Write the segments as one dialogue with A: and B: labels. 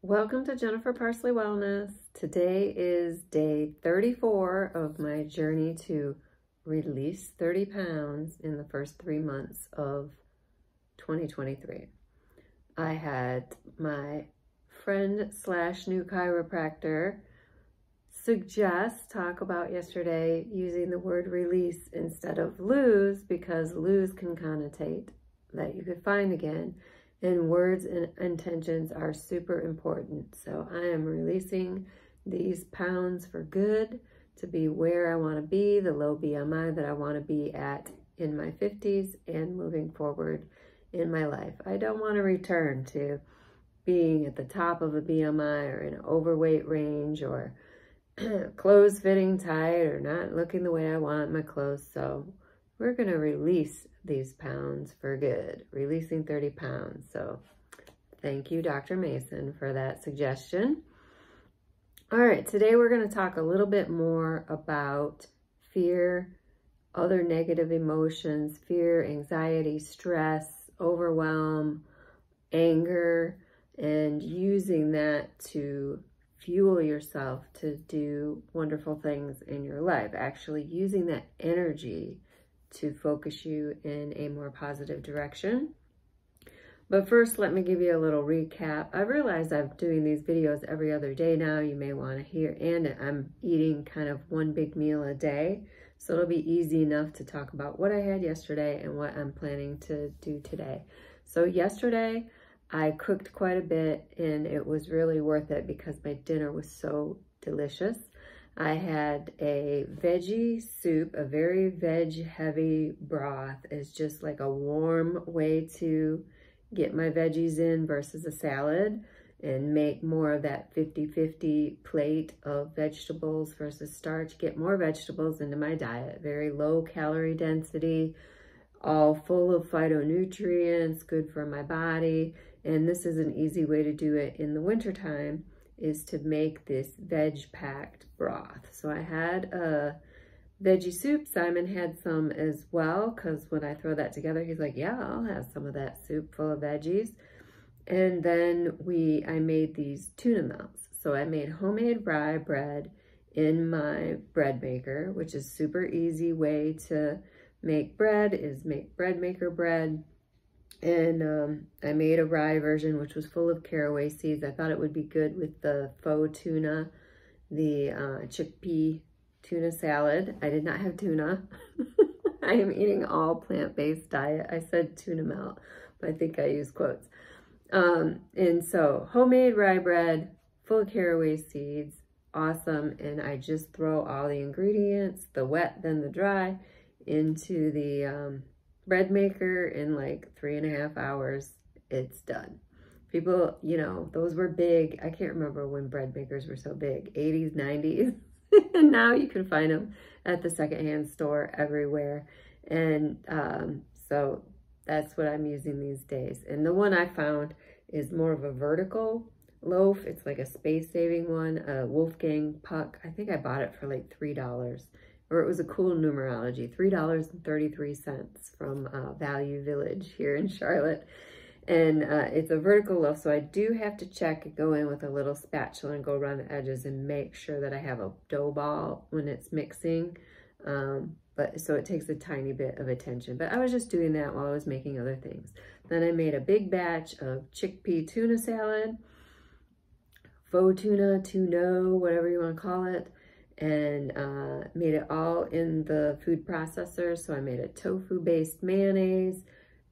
A: Welcome to Jennifer Parsley Wellness. Today is day 34 of my journey to release 30 pounds in the first 3 months of 2023. I had my friend slash new chiropractor talk about yesterday using the word release instead of lose, because lose can connotate that you could find again. And words and intentions are super important. So I am releasing these pounds for good to be where I want to be, the low BMI that I want to be at in my 50s and moving forward in my life. I don't want to return to being at the top of a BMI or in an overweight range or clothes fitting tight or not looking the way I want my clothes. So we're going to release these pounds for good, releasing 30 pounds. So thank you, Dr. Mason, for that suggestion. All right, today we're going to talk a little bit more about fear, other negative emotions, fear, anxiety, stress, overwhelm, anger, and using that to fuel yourself to do wonderful things in your life. Actually using that energy to focus you in a more positive direction. But first, let me give you a little recap. I realize I'm doing these videos every other day now. You may want to hear, and I'm eating kind of one big meal a day. So it'll be easy enough to talk about what I had yesterday and what I'm planning to do today. So yesterday, I cooked quite a bit and it was really worth it because my dinner was so delicious. I had a veggie soup, a very veg-heavy broth. It's just like a warm way to get my veggies in versus a salad and make more of that 50-50 plate of vegetables versus starch. Get more vegetables into my diet. Very low calorie density, all full of phytonutrients, good for my body. And this is an easy way to do it in the wintertime, is to make this veg-packed broth. So I had a veggie soup. Simon had some as well, because when I throw that together, he's like, yeah, I'll have some of that soup full of veggies. And then I made these tuna melts. So I made homemade rye bread in my bread maker, which is super easy way to make bread, is make bread maker bread. And I made a rye version, which was full of caraway seeds. I thought it would be good with the faux tuna, the chickpea tuna salad. I did not have tuna. I am eating all plant-based diet. I said tuna melt, but I think I used quotes. And so homemade rye bread, full of caraway seeds, awesome. And I just throw all the ingredients, the wet, then the dry, into the bread maker in like 3.5 hours. It's done. People, you know, those were big. I can't remember when bread makers were so big, 80s, 90s. And now you can find them at the secondhand store everywhere. And so that's what I'm using these days. And the one I found is more of a vertical loaf. It's like a space-saving one, a Wolfgang Puck. I think I bought it for like $3. Or it was a cool numerology, $3.33 from Value Village here in Charlotte. And it's a vertical loaf, so I do have to check and go in with a little spatula and go around the edges and make sure that I have a dough ball when it's mixing. But so it takes a tiny bit of attention. But I was just doing that while I was making other things. Then I made a big batch of chickpea tuna salad, faux tuna, whatever you want to call it. And made it all in the food processor. So I made a tofu-based mayonnaise,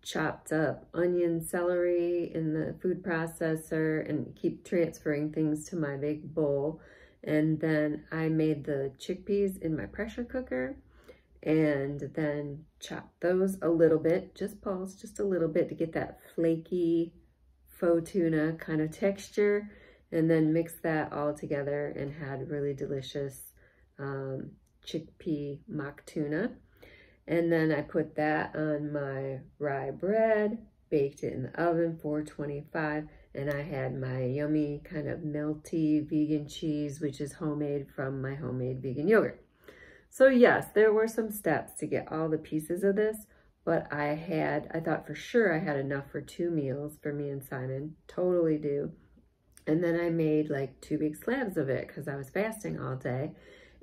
A: chopped up onion, celery in the food processor, and keep transferring things to my big bowl. And then I made the chickpeas in my pressure cooker and then chopped those a little bit, just pulse, just a little bit to get that flaky faux tuna kind of texture. And then mixed that all together and had really delicious chickpea mock tuna. And then I put that on my rye bread, baked it in the oven, 425, and I had my yummy kind of melty vegan cheese, which is homemade from my homemade vegan yogurt. So yes, there were some steps to get all the pieces of this, but I thought for sure I had enough for 2 meals for me and Simon, totally do. And then I made like 2 big slabs of it because I was fasting all day,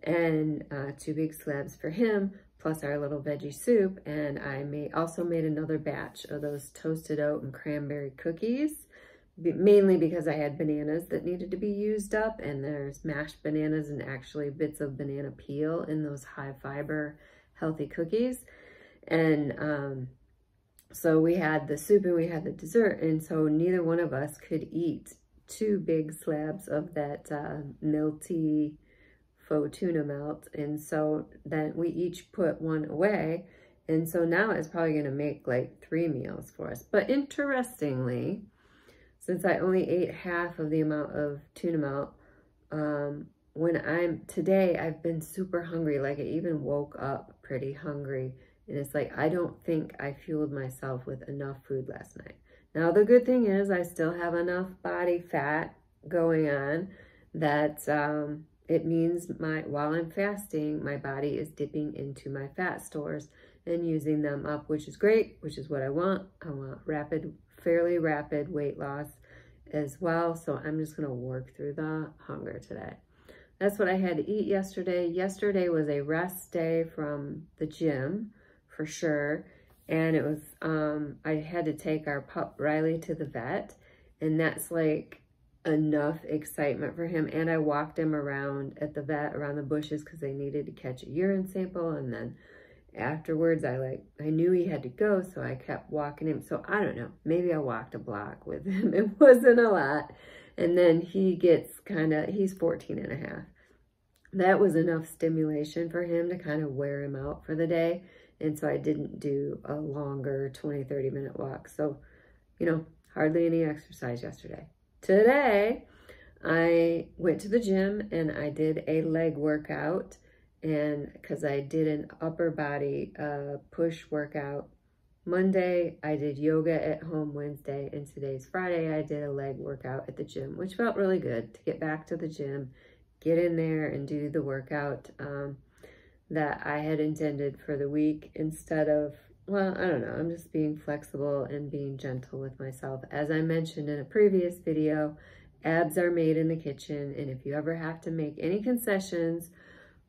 A: and 2 big slabs for him, plus our little veggie soup. And I also made another batch of those toasted oat and cranberry cookies, mainly because I had bananas that needed to be used up, and there's mashed bananas and actually bits of banana peel in those high fiber, healthy cookies. And so we had the soup and we had the dessert, and so neither one of us could eat 2 big slabs of that milty faux tuna melt, and so then we each put one away, and so now it's probably going to make like 3 meals for us. But interestingly, since I only ate half of the amount of tuna melt, today I've been super hungry. Like I even woke up pretty hungry, and it's like I don't think I fueled myself with enough food last night. Now the good thing is I still have enough body fat going on that it means while I'm fasting, my body is dipping into my fat stores and using them up, which is great, which is what I want. I want fairly rapid weight loss as well. So I'm just gonna work through the hunger today. That's what I had to eat yesterday. Yesterday was a rest day from the gym for sure. And it was, I had to take our pup Riley to the vet, and that's like enough excitement for him. And I walked him around at the vet around the bushes because they needed to catch a urine sample. And then afterwards I knew he had to go, so I kept walking him. So I don't know, maybe I walked a block with him. It wasn't a lot. And then he gets he's 14 and a half. That was enough stimulation for him to kind of wear him out for the day. And so I didn't do a longer 20-30 minute walk. So, you know, hardly any exercise yesterday. Today, I went to the gym and I did a leg workout, and because I did an upper body push workout Monday, I did yoga at home Wednesday, and today's Friday, I did a leg workout at the gym, which felt really good to get back to the gym, get in there and do the workout that I had intended for the week instead of, well, I don't know, I'm just being flexible and being gentle with myself. As I mentioned in a previous video, abs are made in the kitchen, and if you ever have to make any concessions,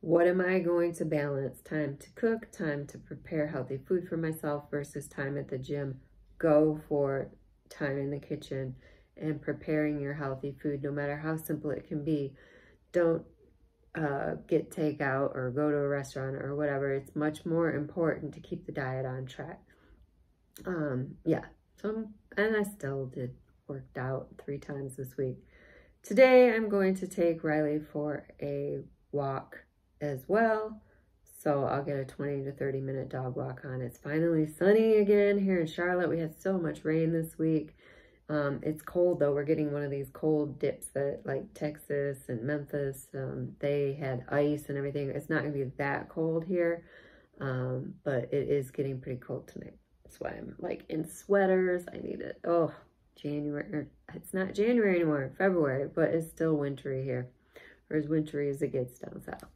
A: what am I going to balance? Time to cook, time to prepare healthy food for myself versus time at the gym. Go for time in the kitchen and preparing your healthy food, no matter how simple it can be. Don't get takeout or go to a restaurant or whatever. It's much more important to keep the diet on track. Yeah, and I still worked out 3 times this week. Today I'm going to take Riley for a walk as well, so I'll get a 20 to 30 minute dog walk on. It's finally sunny again here in Charlotte. We had so much rain this week. It's cold though. We're getting one of these cold dips that like Texas and Memphis, they had ice and everything. It's not gonna be that cold here, but it is getting pretty cold tonight. That's why I'm like in sweaters. I need it. Oh, January, it's not January anymore, February, but it's still wintry here, or as wintry as it gets down south.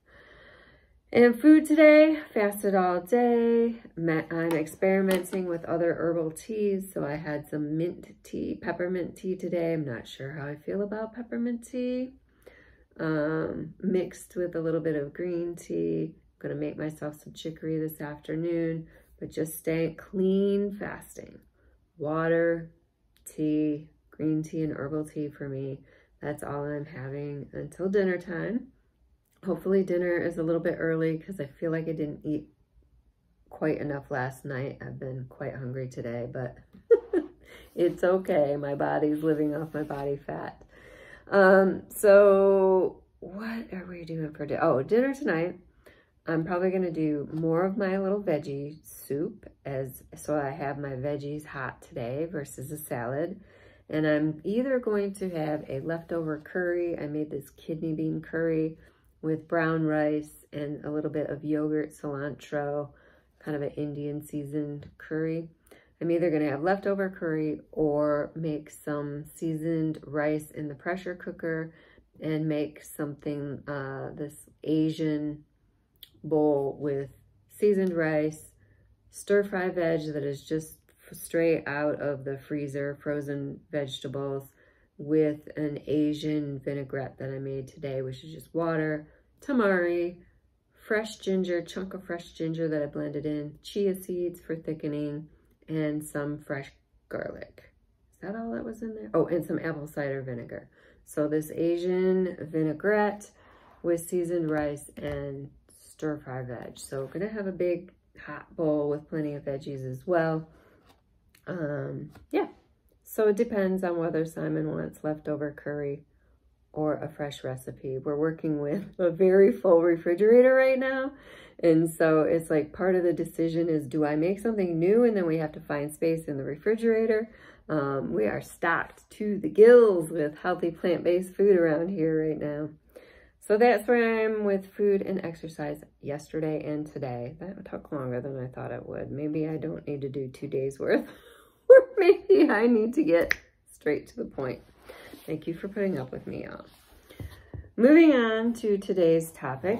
A: And food today, fasted all day. I'm experimenting with other herbal teas. So I had some mint tea, peppermint tea today. I'm not sure how I feel about peppermint tea. Mixed with a little bit of green tea. I'm gonna make myself some chicory this afternoon, but just stay clean fasting. Water, tea, green tea, and herbal tea for me. That's all I'm having until dinner time. Hopefully dinner is a little bit early because I feel like I didn't eat quite enough last night. I've been quite hungry today, but it's okay. My body's living off my body fat. So what are we doing for dinner? Oh, dinner tonight. I'm probably going to do more of my little veggie soup, so I have my veggies hot today versus a salad. And I'm either going to have a leftover curry. I made this kidney bean curry with brown rice and a little bit of yogurt, cilantro, kind of an Indian seasoned curry. I'm either gonna have leftover curry or make some seasoned rice in the pressure cooker and make something, this Asian bowl with seasoned rice, stir-fry veg that is just straight out of the freezer, frozen vegetables, with an Asian vinaigrette that I made today, which is just water, tamari, fresh ginger, chunk of fresh ginger that I blended in, chia seeds for thickening, and some fresh garlic. Is that all that was in there? Oh, and some apple cider vinegar. So this Asian vinaigrette with seasoned rice and stir-fry veg. So we're gonna have a big hot bowl with plenty of veggies as well. Yeah, so it depends on whether Simon wants leftover curry or a fresh recipe. We're working with a very full refrigerator right now. And so it's like part of the decision is, do I make something new? And then we have to find space in the refrigerator. We are stocked to the gills with healthy plant-based food around here right now. So that's where I am with food and exercise yesterday and today. That took longer than I thought it would. Maybe I don't need to do 2 days worth, or maybe I need to get straight to the point. Thank you for putting up with me, y'all. Moving on to today's topic.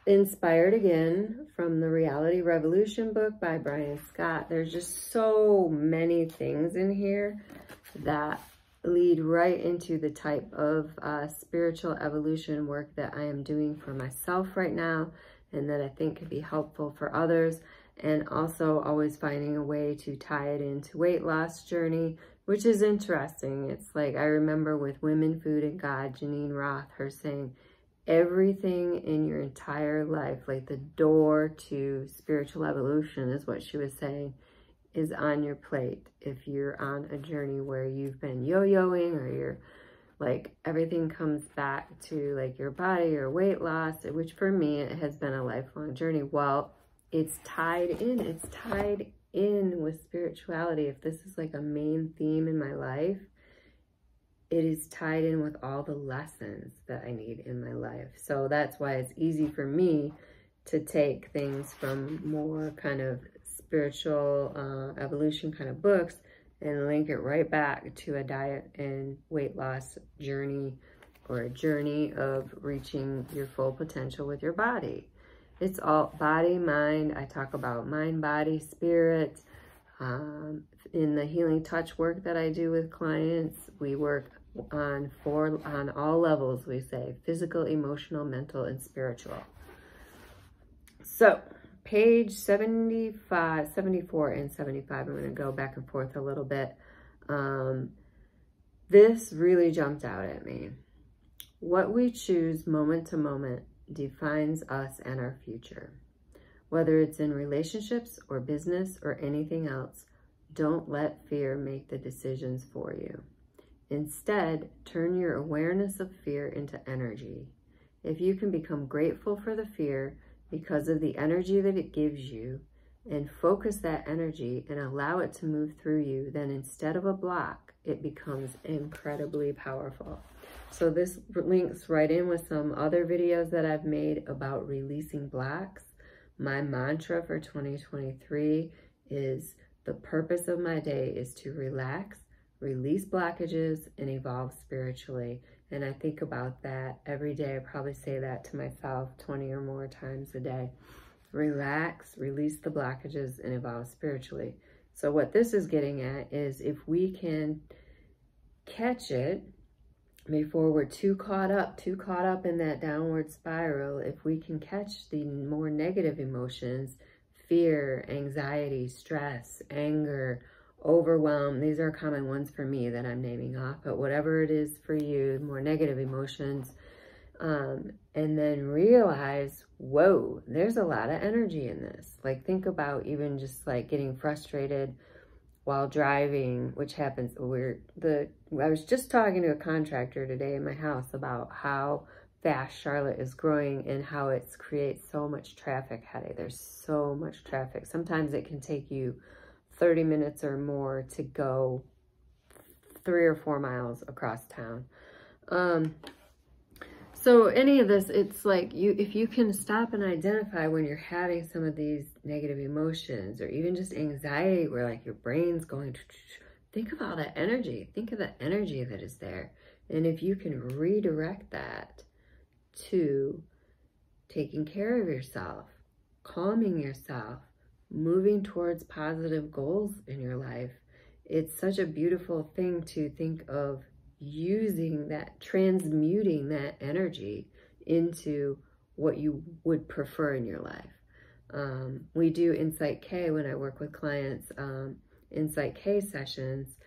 A: Inspired again from the Reality Revolution book by Brian Scott. There's just so many things in here that lead right into the type of spiritual evolution work that I am doing for myself right now, and that I think could be helpful for others. And also always finding a way to tie it into weight loss journey, which is interesting. It's like, I remember with Women, Food, and God, Janine Roth, her saying, everything in your entire life, like the door to spiritual evolution is what she was saying, is on your plate. If you're on a journey where you've been yo-yoing, or you're like, everything comes back to like your body or weight loss, which for me, it has been a lifelong journey. Well, it's tied in with spirituality. If this is like a main theme in my life, it is tied in with all the lessons that I need in my life. So that's why it's easy for me to take things from more kind of spiritual evolution kind of books and link it right back to a diet and weight loss journey, or a journey of reaching your full potential with your body. It's all body, mind. I talk about mind, body, spirit. In the healing touch work that I do with clients, we work on all levels, we say, physical, emotional, mental, and spiritual. So page 75, 74, and 75, I'm going to go back and forth a little bit. This really jumped out at me. What we choose moment to moment defines us and our future. Whether it's in relationships or business or anything else, don't let fear make the decisions for you. Instead, turn your awareness of fear into energy. If you can become grateful for the fear because of the energy that it gives you, and focus that energy and allow it to move through you, then instead of a block, it becomes incredibly powerful. So this links right in with some other videos that I've made about releasing blocks. My mantra for 2023 is, the purpose of my day is to relax, release blockages, and evolve spiritually. And I think about that every day. I probably say that to myself 20 or more times a day. Relax, release the blockages, and evolve spiritually. So what this is getting at is, if we can catch it before we're too caught up in that downward spiral, if we can catch the more negative emotions, fear, anxiety, stress, anger, overwhelm, these are common ones for me that I'm naming off, but whatever it is for you, more negative emotions, and then realize, whoa, there's a lot of energy in this. Like, think about even just like getting frustrated while driving, which happens. I was just talking to a contractor today in my house about how fast Charlotte is growing and how it creates so much traffic headache. There's so much traffic. Sometimes it can take you 30 minutes or more to go 3 or 4 miles across town. So any of this, it's like, if you can stop and identify when you're having some of these negative emotions, or even just anxiety where like your brain's going, think of all that energy. Think of the energy that is there. And if you can redirect that to taking care of yourself, calming yourself, moving towards positive goals in your life, it's such a beautiful thing to think of using that, transmuting that energy into what you would prefer in your life. We do in psych-k when I work with clients, in psych-k sessions.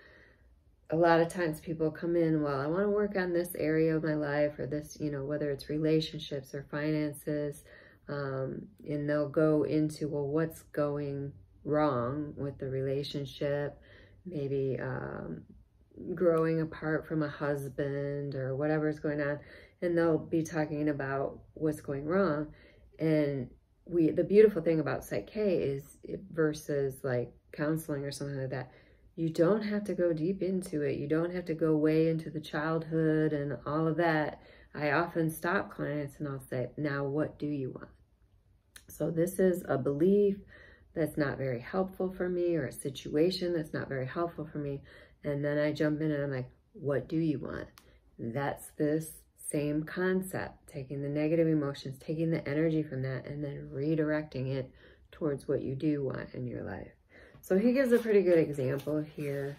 A: A lot of times people come in, well, I want to work on this area of my life, or this, you know, whether it's relationships or finances, and they'll go into, well, what's going wrong with the relationship, maybe growing apart from a husband or whatever's going on, and they'll be talking about what's going wrong. And the beautiful thing about psych-k is, versus like counseling or something like that, you don't have to go deep into it. You don't have to go way into the childhood and all of that. I often stop clients and I'll say, now what do you want? So this is a belief that's not very helpful for me, or a situation that's not very helpful for me. And then I jump in and I'm like, what do you want? That's this same concept, taking the negative emotions, taking the energy from that, and then redirecting it towards what you do want in your life. So he gives a pretty good example here.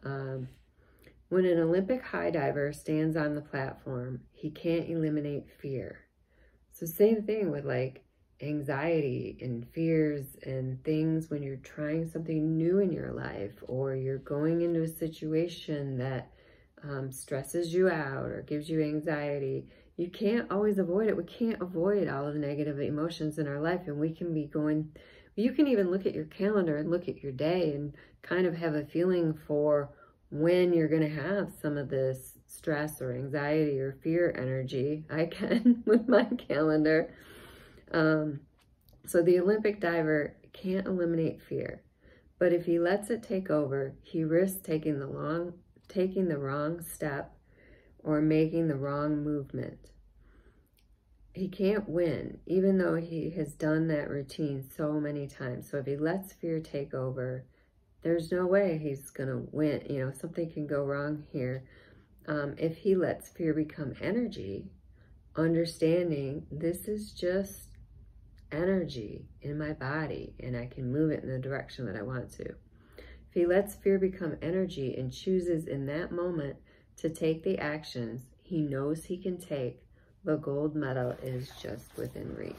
A: When an Olympic high diver stands on the platform, he can't eliminate fear. So same thing with like anxiety and fears and things when you're trying something new in your life, or you're going into a situation that stresses you out or gives you anxiety. You can't always avoid it. We can't avoid all of the negative emotions in our life, and we can be going, you can even look at your calendar and look at your day and kind of have a feeling for when you're going to have some of this stress or anxiety or fear energy. I can with my calendar. So the Olympic diver can't eliminate fear, but if he lets it take over, he risks taking the wrong step or making the wrong movement. He can't win, even though he has done that routine so many times. So if he lets fear take over, there's no way he's going to win. You know, something can go wrong here. If he lets fear become energy, understanding this is just energy in my body and I can move it in the direction that I want to. If he lets fear become energy and chooses in that moment to take the actions he knows he can take, the gold medal is just within reach.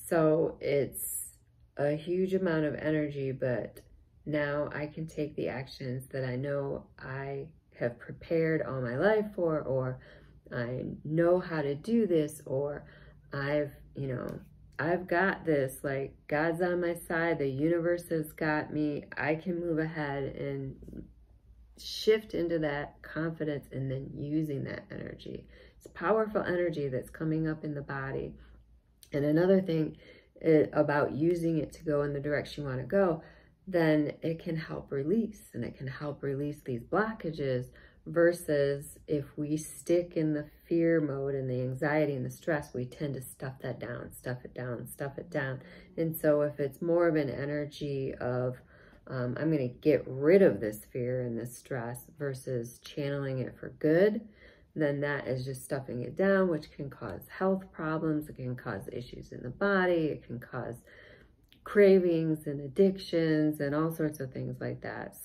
A: So it's a huge amount of energy, but now I can take the actions that I know I have prepared all my life for, or I know how to do this, or I've got this, like God's on my side, the universe has got me, I can move ahead and shift into that confidence and then using that energy. It's powerful energy that's coming up in the body. And another thing about using it to go in the direction you want to go, then it can help release, and it can help release these blockages, versus if we stick in the fear mode and the anxiety and the stress, we tend to stuff that down, stuff it down, stuff it down. And so if it's more of an energy of, I'm going to get rid of this fear and this stress, versus channeling it for good, then that is just stuffing it down, which can cause health problems. It can cause issues in the body. It can cause cravings and addictions and all sorts of things like that.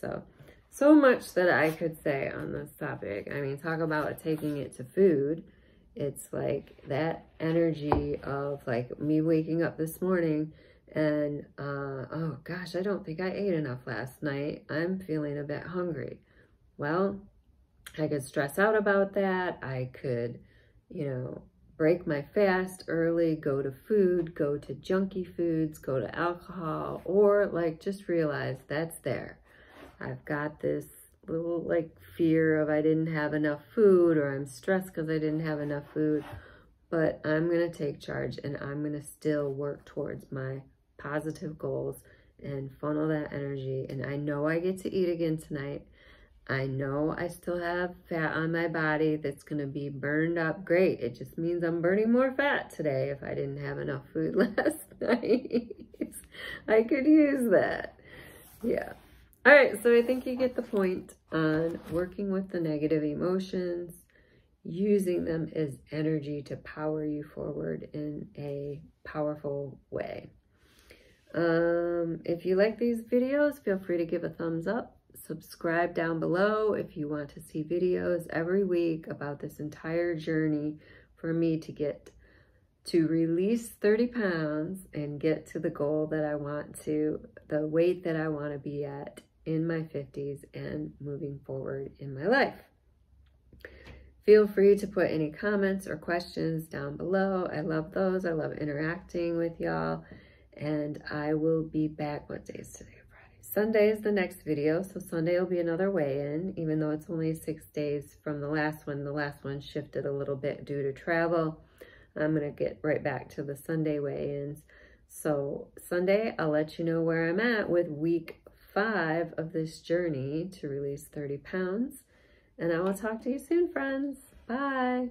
A: So much that I could say on this topic. I mean, talk about taking it to food. It's like that energy of like me waking up this morning and, oh gosh, I don't think I ate enough last night. I'm feeling a bit hungry. Well, I could stress out about that. I could, break my fast early, go to food, go to junky foods, go to alcohol, or like just realize that's there. I've got this little like fear of I didn't have enough food, or I'm stressed because I didn't have enough food, but I'm going to take charge and I'm going to still work towards my positive goals and funnel that energy. And I know I get to eat again tonight. I know I still have fat on my body that's going to be burned up. Great. It just means I'm burning more fat today if I didn't have enough food last night. I could use that. Yeah. All right. So I think you get the point on working with the negative emotions, using them as energy to power you forward in a powerful way. If you like these videos, feel free to give a thumbs up. subscribe down below if you want to see videos every week about this entire journey for me to get to release 30 pounds and get to the goal that I want to, the weight that I want to be at in my 50s and moving forward in my life. Feel free to put any comments or questions down below. I love those. I love interacting with y'all. And I will be back. What day is today? Friday. Sunday is the next video. So Sunday will be another weigh-in, even though it's only 6 days from the last one. The last one shifted a little bit due to travel. I'm going to get right back to the Sunday weigh-ins. So Sunday, I'll let you know where I'm at with week 5 of this journey to release 30 pounds. And I will talk to you soon, friends. Bye.